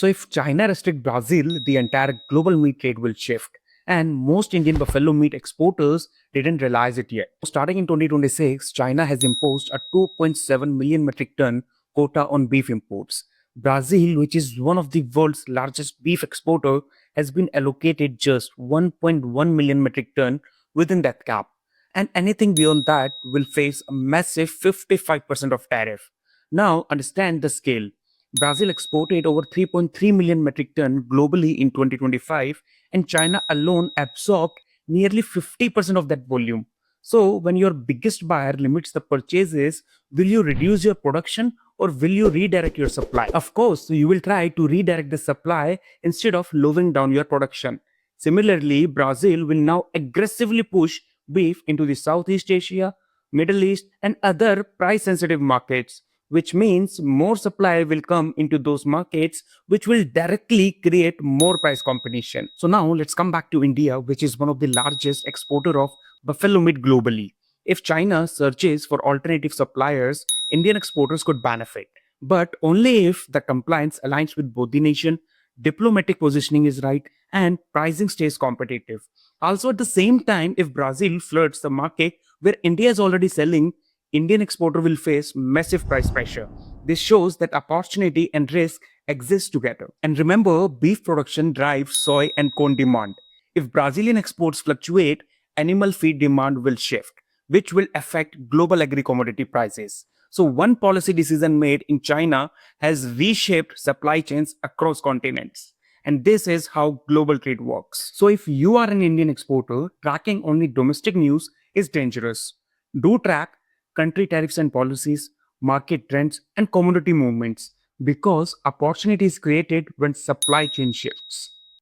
So if China restricts Brazil, the entire global meat trade will shift. And most Indian buffalo meat exporters didn't realize it yet. Starting in 2026, China has imposed a 2.7 million metric ton quota on beef imports. Brazil, which is one of the world's largest beef exporter, has been allocated just 1.1 million metric ton within that cap. And anything beyond that will face a massive 55% of tariff. Now understand the scale. Brazil exported over 3.3 million metric ton globally in 2025, and China alone absorbed nearly 50% of that volume. So, when your biggest buyer limits the purchases, will you reduce your production or will you redirect your supply? Of course, you will try to redirect the supply instead of lowering down your production. Similarly, Brazil will now aggressively push beef into the Southeast Asia, Middle East, and other price sensitive markets, which means more supply will come into those markets, which will directly create more price competition. So now let's come back to India, which is one of the largest exporter of buffalo meat globally. If China searches for alternative suppliers, Indian exporters could benefit, but only if the compliance aligns with both the nation, diplomatic positioning is right, and pricing stays competitive. Also, at the same time, if Brazil floods the market where India is already selling, Indian exporter will face massive price pressure. This shows that opportunity and risk exist together. And remember, beef production drives soy and corn demand. If Brazilian exports fluctuate, animal feed demand will shift, which will affect global agri commodity prices. So, one policy decision made in China has reshaped supply chains across continents. And this is how global trade works. So, if you are an Indian exporter, tracking only domestic news is dangerous. Do track country tariffs and policies, market trends, and commodity movements because opportunity is created when supply chain shifts.